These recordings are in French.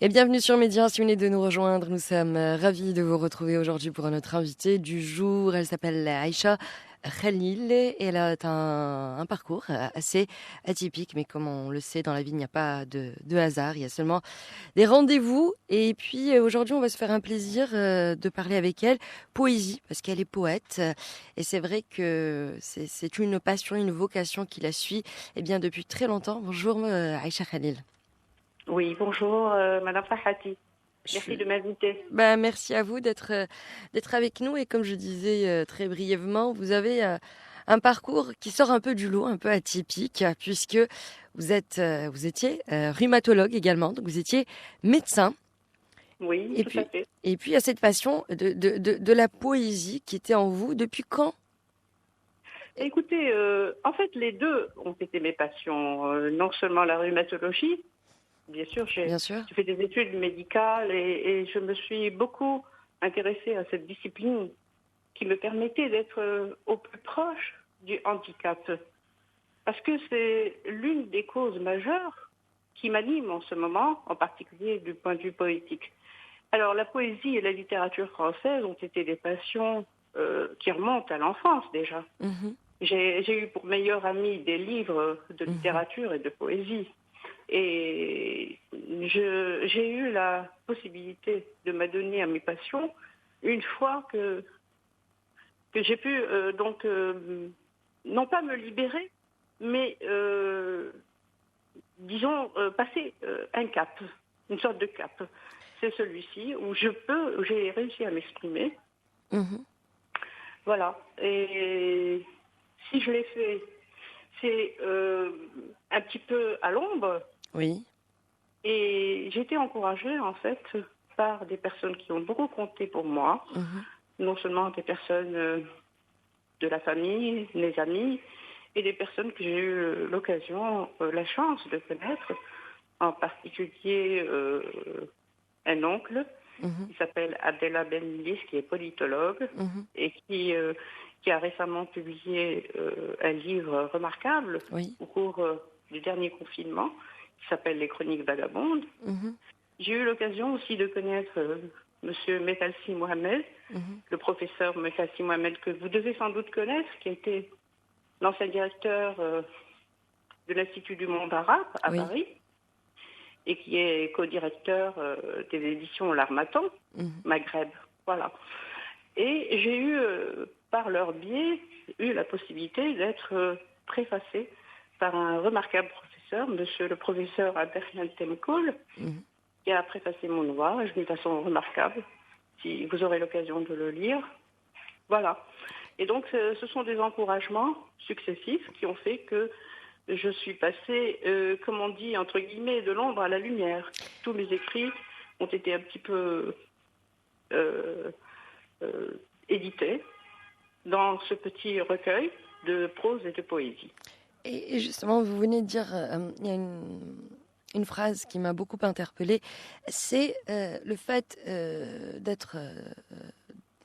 Et bienvenue sur Média, si vous venez de nous rejoindre, nous sommes ravis de vous retrouver aujourd'hui pour notre invitée du jour. Elle s'appelle Aïcha Khalil et elle a un parcours assez atypique, mais comme on le sait, dans la vie, il n'y a pas de hasard, il y a seulement des rendez-vous. Et puis aujourd'hui, on va se faire un plaisir de parler avec elle poésie, parce qu'elle est poète. Et c'est vrai que c'est une passion, une vocation qui la suit depuis très longtemps. Bonjour Aïcha Khalil. Oui, bonjour, Madame Fahati. Merci de m'inviter. Merci à vous d'être avec nous et comme je disais très brièvement, vous avez un parcours qui sort un peu du lot, un peu atypique, puisque vous étiez rhumatologue également, donc vous étiez médecin Oui, et tout à puis fait. il y a cette passion de la poésie qui était en vous depuis quand? Écoutez, en fait, les deux ont été mes passions. Non seulement la rhumatologie, bien sûr, Bien sûr. j'ai fait des études médicales et je me suis beaucoup intéressée à cette discipline qui me permettait d'être au plus proche du handicap. Parce que c'est l'une des causes majeures qui m'anime en ce moment, en particulier du point de vue poétique. Alors, la poésie et la littérature française ont été des passions qui remontent à l'enfance déjà. Mhm, J'ai eu pour meilleur ami des livres de mhm. littérature et de poésie. Et j'ai eu la possibilité de m'adonner à mes passions une fois que j'ai pu, non pas me libérer, mais disons, passer un cap, une sorte de cap. C'est celui-ci où où j'ai réussi à m'exprimer. Mhm. Voilà. Et si je l'ai fait, c'est un petit peu à l'ombre. Oui. Et j'ai été encouragée, en fait, par des personnes qui ont beaucoup compté pour moi. Mhm. Non seulement des personnes de la famille, mes amis, et des personnes que j'ai eu l'occasion, la chance de connaître, en particulier un oncle Mhm. qui s'appelle Abdella Benlis, qui est politologue Mhm. et qui a récemment publié un livre remarquable Oui. au cours du dernier confinement, qui s'appelle Les Chroniques vagabondes. Mhm. J'ai eu l'occasion aussi de connaître Monsieur Metalsi Mohamed, Mhm. le professeur Metalsi Mohamed, que vous devez sans doute connaître, qui a été l'ancien directeur de l'Institut du monde arabe à Oui. Paris et qui est co-directeur des éditions L'Harmattan, Mhm. Maghreb. Voilà. Et j'ai eu, par leur biais, eu la possibilité d'être préfacée par un remarquable professeur, monsieur le professeur Abderrahmane Temkoul, Mhm. qui a préfacé mon ouvrage d'une façon remarquable, si vous aurez l'occasion de le lire. Voilà. Et donc, ce sont des encouragements successifs qui ont fait que je suis passée, comme on dit, entre guillemets, de l'ombre à la lumière. Tous mes écrits ont été un petit peu euh, euh, édités dans ce petit recueil de prose et de poésie. Et justement, vous venez de dire, il y a une phrase qui m'a beaucoup interpellée, c'est le fait d'être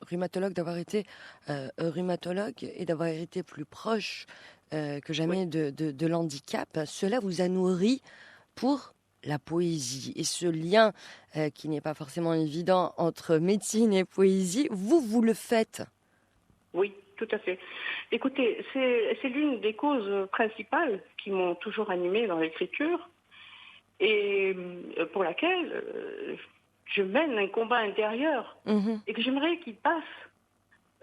rhumatologue, d'avoir été rhumatologue et d'avoir été plus proche que Oui, jamais de l'handicap. Cela vous a nourri pour la poésie. Et ce lien qui n'est pas forcément évident entre médecine et poésie, vous le faites. oui, tout à fait. Écoutez, c'est l'une des causes principales qui m'ont toujours animée dans l'écriture et pour laquelle je mène un combat intérieur Mhm. et que j'aimerais qu'il passe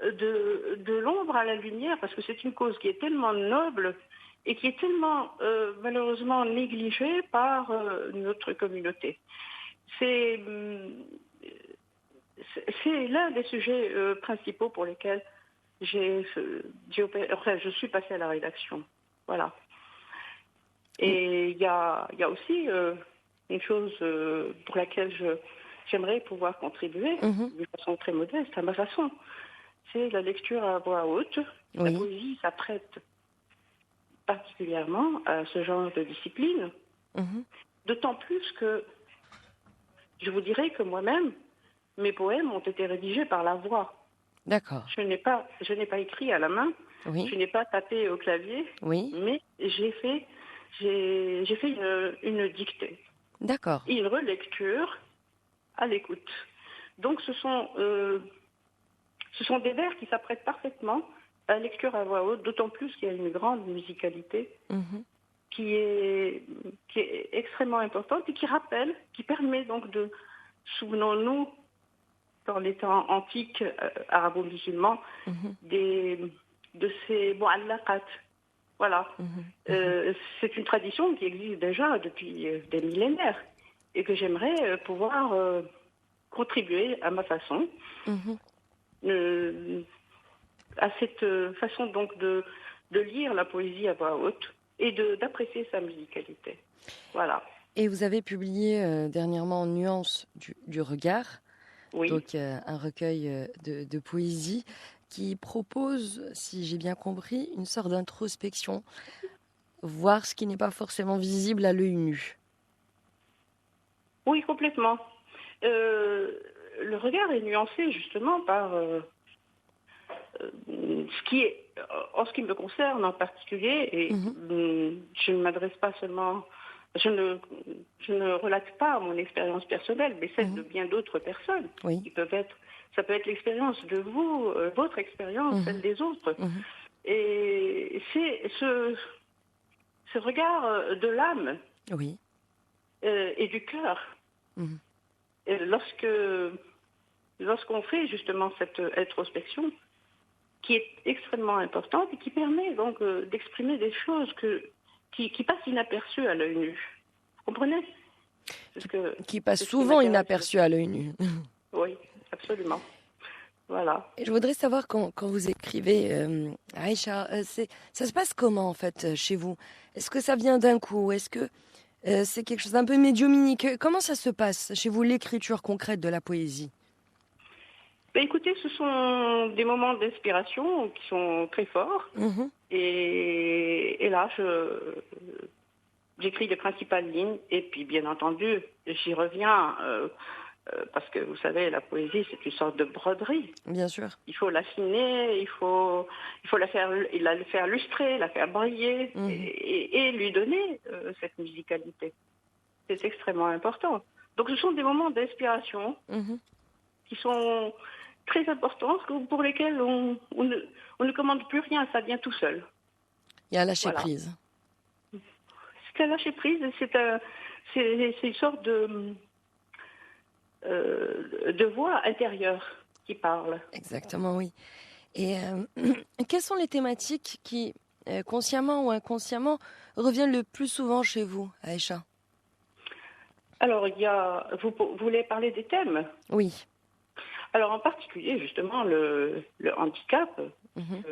de l'ombre à la lumière parce que c'est une cause qui est tellement noble et qui est tellement malheureusement négligée par notre communauté. C'est c'est l'un des sujets principaux pour lesquels je suis passée à la rédaction. Voilà. Et il y a aussi une chose pour laquelle j'aimerais pouvoir contribuer Mhm. de façon très modeste, à ma façon. C'est la lecture à voix haute. La Oui. poésie s'apprête particulièrement à ce genre de discipline, Mhm. d'autant plus que je vous dirais que moi-même, mes poèmes ont été rédigés par la voix. D'accord. Je n'ai pas écrit à la main, Oui. je n'ai pas tapé au clavier, Oui. mais j'ai fait une dictée. D'accord. et une relecture à l'écoute. Donc ce sont des vers qui s'apprêtent parfaitement à la lecture à voix haute, d'autant plus qu'il y a une grande musicalité Mhm. qui est extrêmement importante et qui permet donc de, souvenons-nous, dans les temps antiques arabo-musulmans, Mhm. des, de ces mu'allaqat. Voilà. Mhm. C'est une tradition qui existe déjà depuis des millénaires et que j'aimerais pouvoir contribuer à ma façon, Mhm. euh, à cette façon donc de lire la poésie à voix haute et d'apprécier sa musicalité. Voilà. Et vous avez publié dernièrement Nuances du regard, Oui. donc un recueil de poésie qui propose, si j'ai bien compris, une sorte d'introspection, voir ce qui n'est pas forcément visible à l'œil nu. Oui, complètement. Euh, le regard est nuancé justement par ce qui est, en ce qui me concerne en particulier, et Mhm. je ne m'adresse pas seulement, je ne, je ne relate pas mon expérience personnelle, mais celle de Mhm. bien d'autres personnes Oui. qui peuvent être, ça peut être l'expérience de vous, votre expérience, celle Mhm. des autres. Mhm. Et c'est ce regard de l'âme Oui. et du cœur. Mhm. Et lorsqu'on fait justement cette introspection, qui est extrêmement importante et qui permet donc d'exprimer des choses qui passent inaperçues à l'œil nu. Vous comprenez? C'est Qui, ce que, qui passe c'est ce qui souvent m'intéresse. inaperçu à l'œil nu. Oui, absolument. Voilà. Et je voudrais savoir quand vous écrivez, Aïcha, ça se passe comment en fait chez vous? Est-ce que ça vient d'un coup? Est-ce que c'est quelque chose d'un peu médiumnique? Comment ça se passe chez vous, l'écriture concrète de la poésie? Ben, écoutez, ce sont des moments d'inspiration qui sont très forts. Mhm. Et là, j'écris les principales lignes. Et puis, bien entendu, j'y reviens parce que vous savez, la poésie, c'est une sorte de broderie. Bien sûr. Il faut l'affiner, il faut la faire lustrer, la faire briller Mhm. et lui donner cette musicalité. C'est extrêmement important. Donc ce sont des moments d'inspiration Mhm. qui sont très importants, pour lesquels on ne commande plus rien, ça vient tout seul. Il y a lâcher Voilà. prise. C'est un lâcher prise, c'est une sorte de voix intérieure qui parle. Exactement, oui. Et quelles sont les thématiques qui, consciemment ou inconsciemment, reviennent le plus souvent chez vous, Aïcha? Alors, vous voulez parler des thèmes? Oui. Alors, en particulier, justement, le handicap. Mhm.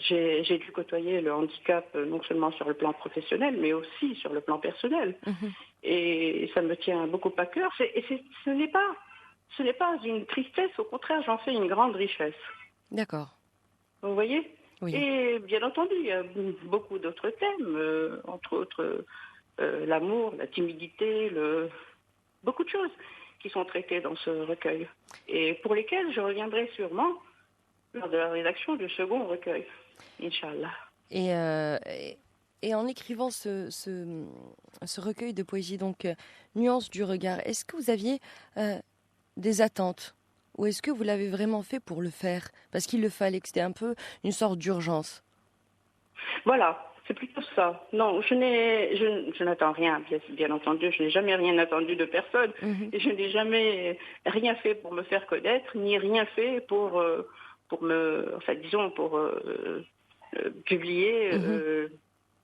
J'ai dû côtoyer le handicap non seulement sur le plan professionnel, mais aussi sur le plan personnel. Mhm. Et ça me tient beaucoup à cœur. Ce n'est pas une tristesse, au contraire, j'en fais une grande richesse. D'accord. Vous voyez? Oui. Et bien entendu, il y a beaucoup d'autres thèmes, entre autres l'amour, la timidité, beaucoup de choses qui sont traitées dans ce recueil et pour lesquelles je reviendrai sûrement lors de la rédaction du second recueil, Inch'Allah. Et, et en écrivant ce recueil de poésie, donc Nuances du regard, est-ce que vous aviez des attentes? Ou est-ce que vous l'avez vraiment fait pour le faire? Parce qu'il le fallait, que c'était un peu une sorte d'urgence. Voilà, c'est plutôt ça. Non, je n'attends rien, bien entendu. Je n'ai jamais rien attendu de personne. Mhm. Et je n'ai jamais rien fait pour me faire connaître, ni rien fait pour publier Mhm.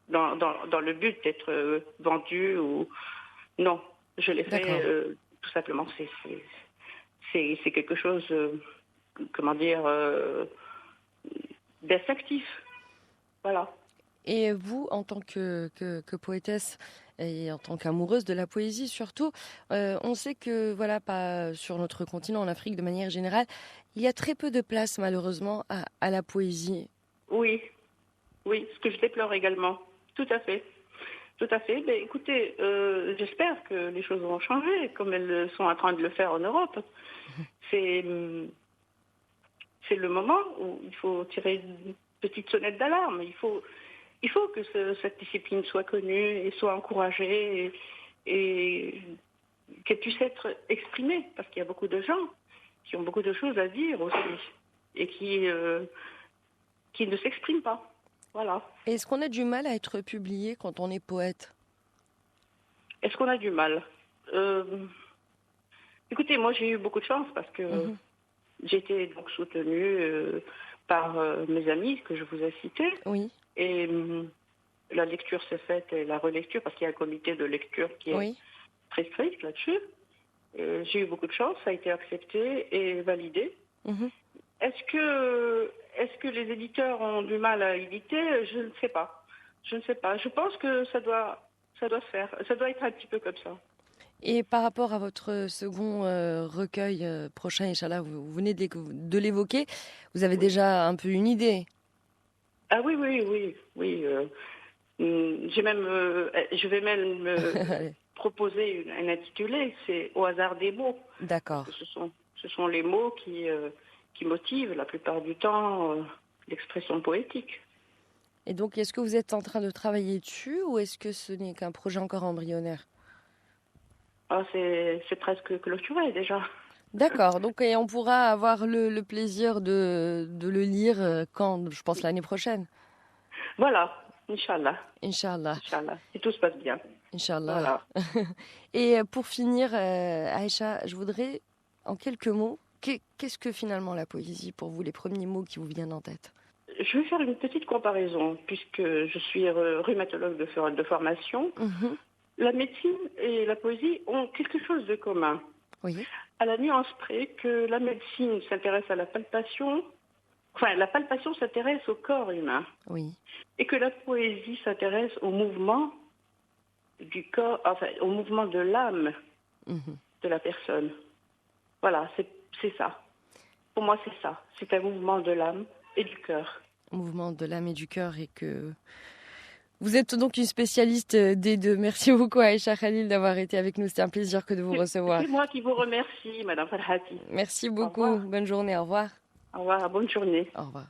dans le but d'être vendu ou non. Je l'ai fait D'accord. tout simplement. C'est quelque chose, comment dire, d'instinctif. Voilà. Et vous, en tant que poétesse et en tant qu'amoureuse de la poésie surtout, on sait que, voilà, pas sur notre continent, en Afrique de manière générale, il y a très peu de place malheureusement à la poésie. Oui, oui, ce que je déplore également. Tout à fait. Tout à fait. Mais écoutez, j'espère que les choses vont changer, comme elles sont en train de le faire en Europe. C'est, c'est le moment où il faut tirer une petite sonnette d'alarme. Il faut que cette discipline soit connue et soit encouragée et qu'elle puisse être exprimée, parce qu'il y a beaucoup de gens qui ont beaucoup de choses à dire aussi et qui ne s'expriment pas. Voilà. Est-ce qu'on a du mal à être publié quand on est poète? Est-ce qu'on a du mal? Écoutez, moi j'ai eu beaucoup de chance parce que Mhm. j'ai été donc soutenue par mes amis que je vous ai cités. Oui, Et la lecture s'est faite et la relecture, parce qu'il y a un comité de lecture qui est oui. très strict là-dessus. J'ai eu beaucoup de chance, ça a été accepté et validé. Mhm. Est-ce que les éditeurs ont du mal à éditer? Je ne sais pas. Je ne sais pas. Je pense que ça doit se faire. Ça doit être un petit peu comme ça. Et par rapport à votre second recueil prochain, Inch'Allah, vous venez de l'évoquer, vous avez Oui. déjà un peu une idée. Ah oui, oui, oui, oui. J'ai même, je vais même Allez, proposer un intitulé. C'est au hasard des mots, parce d'accord. que ce sont les mots qui motivent la plupart du temps l'expression poétique. Et donc, est-ce que vous êtes en train de travailler dessus ou est-ce que ce n'est qu'un projet encore embryonnaire? Ah, c'est presque clôturé déjà. D'accord, donc et on pourra avoir le plaisir de le lire quand, je pense, l'année prochaine. Voilà, Inch'Allah, Inch'Allah, Inch'Allah, si tout se passe bien. Inch'Allah. Voilà. Et pour finir, Aïcha, je voudrais, en quelques mots, qu'est-ce que finalement la poésie pour vous, les premiers mots qui vous viennent en tête? Je vais faire une petite comparaison, puisque je suis rhumatologue de formation. Mhm. La médecine et la poésie ont quelque chose de commun, Oui, à la nuance près que la médecine s'intéresse à la palpation, enfin la palpation s'intéresse au corps humain, oui. et que la poésie s'intéresse au mouvement du corps, enfin au mouvement de l'âme Mhm. de la personne. Voilà, c'est ça. Pour moi, c'est ça. C'est un mouvement de l'âme et du cœur. Mouvement de l'âme et du cœur et que vous êtes donc une spécialiste des deux. Merci beaucoup Aïcha Khalil d'avoir été avec nous. C'était un plaisir que de vous recevoir. C'est moi qui vous remercie, Madame Farhati. Merci Au beaucoup. revoir. Bonne journée. Au revoir. Au revoir. Bonne journée. Au revoir.